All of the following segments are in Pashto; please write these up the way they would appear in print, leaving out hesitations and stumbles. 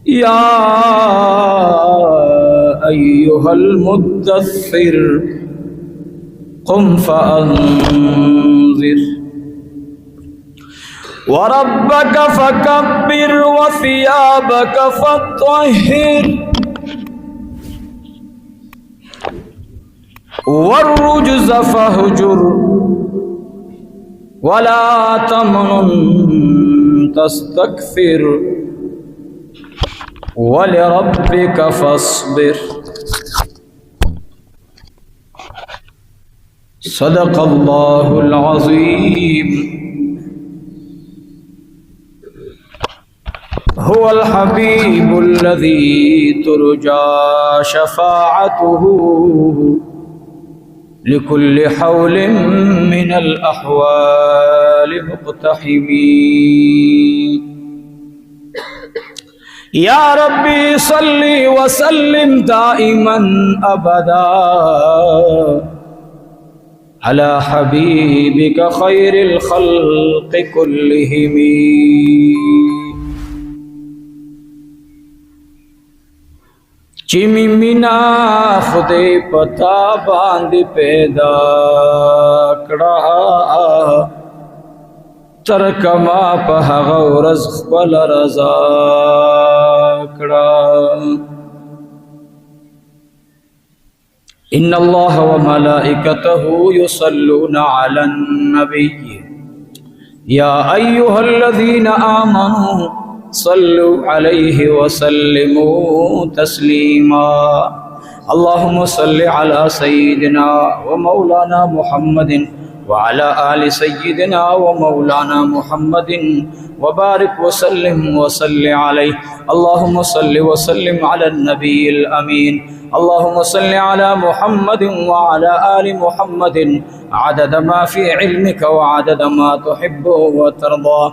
يا أيها المدثر قم فأنذر وربك فكبر وثيابك فطهر والرجز فاهجر ولا تمنن تستكثر ولربك فاصبر صدق الله العظيم. هو الحبيب الذي ترجى شفاعته لكل حول من الأحوال مقتحمين. يا ربي صل وسلم دائما أبدا على حبيبك خير الخلق كلهم. چمی مینا خدای پتا باندې پیدا کړه تر کما په هغه ورځ خپل رضا کړه. ان الله وملائکته يصلون على النبي يا ايها الذين آمنوا صلوا عليه وسلموا تسليما. اللهم صل على سيدنا ومولانا محمد وعلى آل سيدنا ومولانا محمد وبارك وسلم وصل عليه. اللهم صل وسلم على النبي الأمين. اللهم صل على محمد وعلى آل محمد عدد ما في علمك وعدد ما تحب وترضى.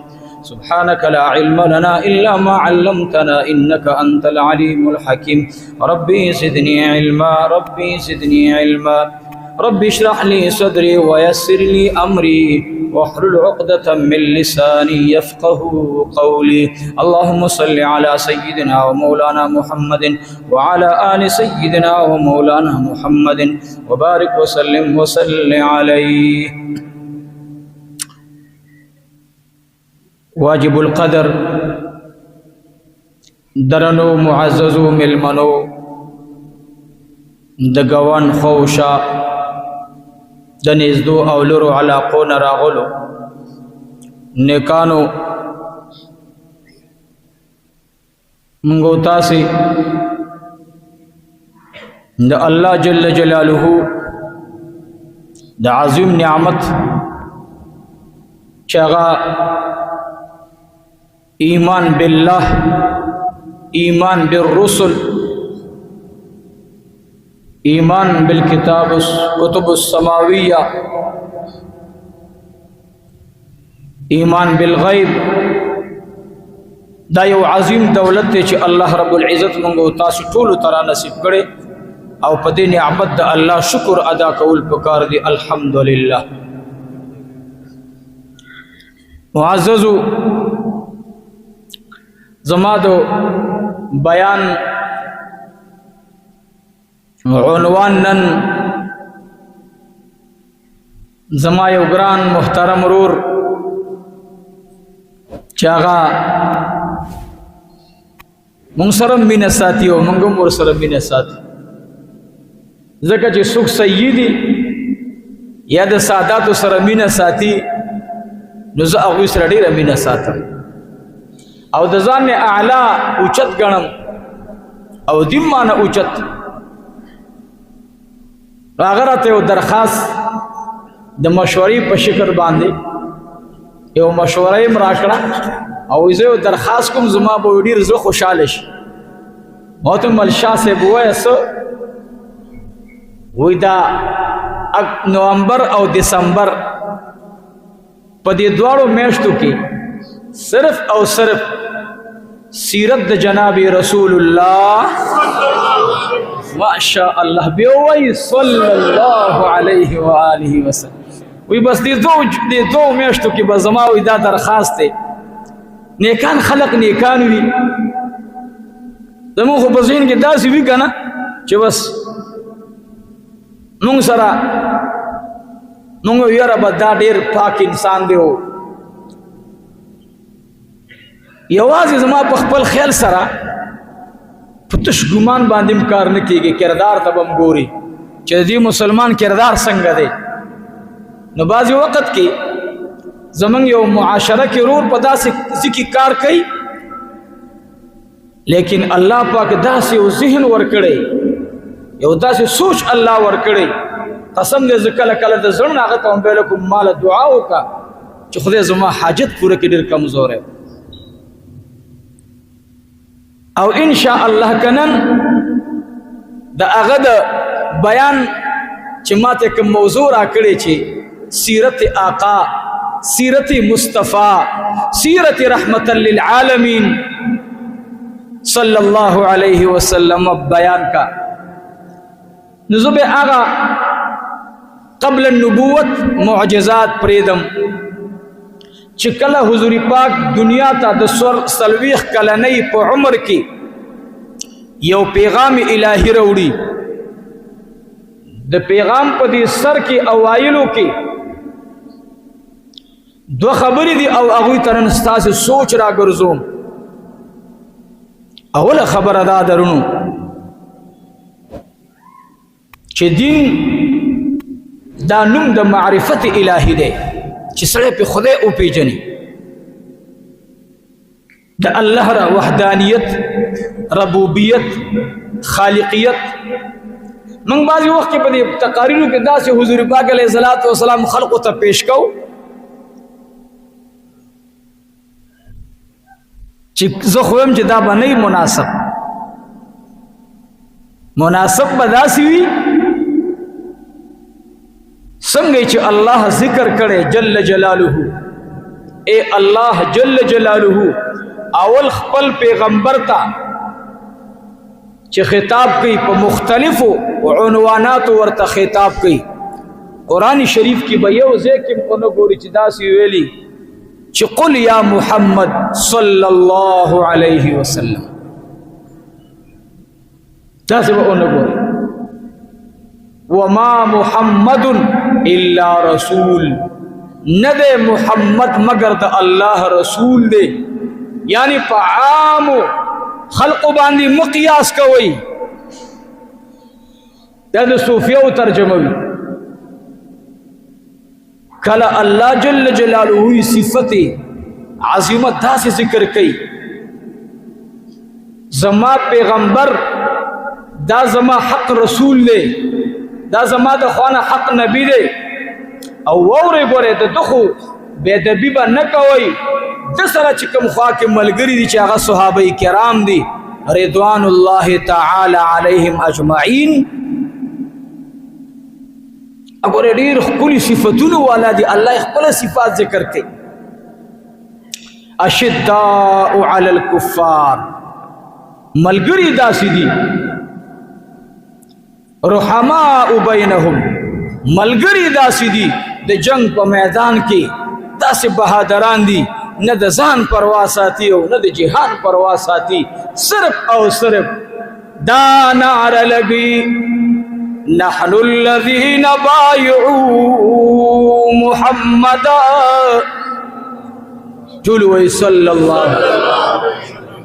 سبحانك لا علم لنا إلا ما علمتنا إنك أنت العليم الحكيم. ربي زدني علما ربي زدني علما. ربي اشرح لي صدري ويسر لي أمري واحلل عقدة من لساني يفقه قولي. اللهم صل على سيدنا ومولانا محمد وعلى آل سيدنا ومولانا محمد وبارك وسلم وصل عليه. واجب القدر درنو معززو ملمنو دگوان خوشا دنیزدو اولرو علاقون راغلو نیکانو منگو تاسی دا اللہ جل جلالہ دا عظیم نعمت چاگا ایمان باللہ ایمان بالرسل ایمان بالکتاب کتب السماویہ ایمان بالغیب دا یو عظیم دولت تے چی اللہ رب العزت منگو تاسی طول ترا نصیب کرے او پدی نعمت دا اللہ شکر ادا کول پکار دی. الحمدللہ. معززو زمادو بیان عنوان نن زما یو گران محترم رور چاغا مونږ سره مینه ساتي او مونږ هم ورسره مینه ساتي ځکه چې څوک سیدي یا د ساداتو سره مینه ساتي نو زه هغوی سره ډېره مینه ساتم او د ځان نه اعلی اوچت ګڼم او دیم مانه اوچت. هغه راته یو درخواست د مشورې په شکل باندې یو مشوره یې راکړه او زه یو درخواست کوم زما به ډېر زه خوشحاله شي. ما ورته ویل شاه صاحب ووایه څه وایي دا نومبر او دسمبر په دې دواړو میاشتو کې صرف او صرف سیرت د جناب رسول الله ماشاء الله بیوی صلی الله علیه و آله وسلم وی بس دې دو میاشتو کې به زما وی دا درخواست دی نیکان خلق نیکان وي زمون خو په ذهن کې داسې وي که نه چې بس مونږ سره مونږ یاره به دا ډېر پاک انسان دی و یوازې زما په خپل خیال سره په تش ګمان باندې هم کار نه کېږي کردار ته به هم ګوري چې د دې مسلمان کردار څنګه دی نو بعضې وخت کې زمونږ یو معاشره کې رور په داسې ځکې کار کوي لیکن الله پاک داسې یو ذهن ورکړی یو داسې سوچ الله ورکړی قسم دې زه کله کله د زړه نه هغه ته هم ویلی کوم ماله دعا وکړه چې خدای زما حاجت پوره کړي ډېر کمزور یم او انشاء الله که نن د هغه د بیان چې ما ته کوم موضوع راکړی چې سیرت آقا سیرت مصطفیٰ سیرت رحمت للعالمین صلی اللہ علیہ وسلم بیان کا نزب آغا قبل النبوت معجزات پریدم چکل حضور پاک دنیا تا دسور سلویخ کلنی پا عمر کی یو پیغام الہی روڑی د پیغام پا دی سر کی اوائلو کی دو خبری دی او اغوی ترنستا سے سوچ را گرزوم اول خبر ادا درونو چې دین دا نوم د معرفت الهی دی چې سړی په خدای او پیژني د الله را وحدانیت ربوبیت خالقیت من بعضی وخت کې په دې تقاریرو کې داسې حضور پاک علیه الصلاۃ والسلام خلق ته پیش کو چې زه خو هم چې دا به نه مناسب به داسې وي څنګه چې الله ذکر کړي جل جلاله اے الله جل جلاله اول خپل پیغمبر ته چې خطاب کوي په مختلفو عنوانات ورته خطاب کوي قرآن شریف کې به یو ځای کې په نه ګوري چې داسې ویلي چې قل یا محمد صلی الله علیه وسلم داسې به نه ګوري وما محمد الا رسول ند محمد مگر د الله رسول دی یعنی په عام خلق باندې مقیاس کوي دا د صوفیو ترجمه وي کله الله جل جلاله صفت عظیمت داسې ذکر کوي زما پیغمبر دا زما حق رسول دی دا زما د خوانه حق نبی دی او وورې ګورې د دخو بے ادبي به نه کوئ د سره چې کوم خوا کې ملګري دي چې هغه صحابه کرام دي رضوان الله تعالی علیهم اجمعین اگر ډیر ښکلي صفتونو والا دي الله خپل صفات ذکر کوي اشداء علی الکفار ملګري داسې دي رحماء بینهم ملګری داسې دي د جنگ په میدان کې داسې بهادران دي نه د ځان پروا ساتي او نه د جهان پروا ساتي صرف او صرف دا نعره لګي نحن الذين بايعوا محمدا جلوه صلی الله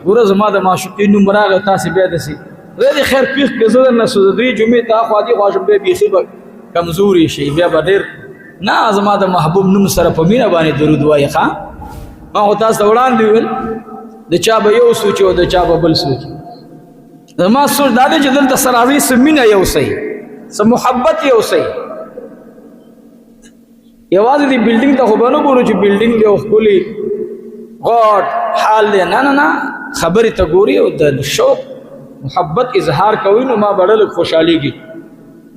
ګوره زما د معشوقین نوم راغی تاسې بیا داسې زه خیر پیښ کې زه نه سو درې جمعې ته خو دي غواړم به بیخي کمزوري شي بیا به ډېر نه زما د محبوب نوم سره په مینه باندې درود وایي ښه ما خو تاسو ته وړاندې ویل د چا به یو سوچ او د چا به بل سوچ زما سوچ دا دی چې دلته سره راځي څه مینه یو څه څه محبت یو څه یوازې دې بلډینګ ته خو به نه ګورو چې بلډینګ دی او ښکلي غټ حال دی نه نه نه خبرې ته ګوري او د شوق محبت اظهار کوي نو ما بڑا لږ خوشحالېږي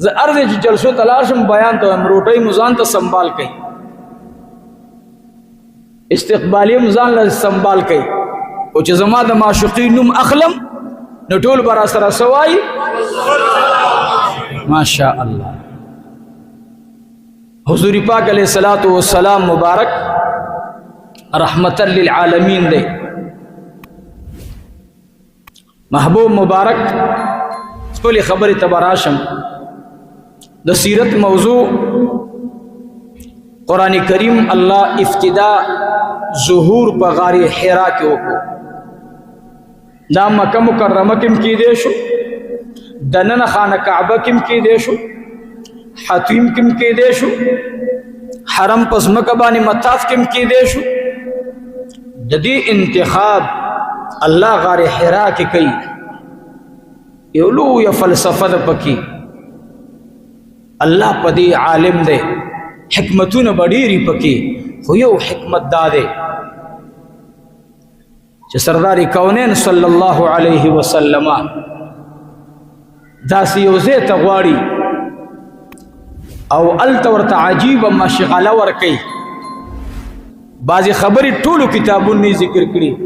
زه هر ځای چې جلسو ته لاړ شم بیان ته وایم روټۍ مو ځان ته سنبال کوي استقبالیه مو ځان له سنبال کوي او چې زما د معشوقین نوم اخلم نو ټول به راسره څه وایي ماشاء الله حضور پاک علیہ الصلوۃ والسلام مبارک رحمت للعالمین دی محبوب مبارک خپل خبرې تبراشم د سیرت موضوع قرآن کریم الله ابتدا ظهور په غار حرا کې وکړو دا مکه مکرمه کې کې دی شو دنن خانه کعبه کې کې دی شو حتیم کې کې دی شو حرم پس مکه باندې مطاف کې کې دی شو د دې انتخاب الله غار حرا کې کوي یو لویه فلسفه ده پکې الله پدې عالم دی حکمتونه بډېرې پکې خو یو حکمت دا دی چې سردار کونین صلی الله علیه وسلم داسې یو ځای ته غواړي او هلته ورته عجیبه مشغله ورکوي بعضې خبرې ټولو کتابونو ذکر کړي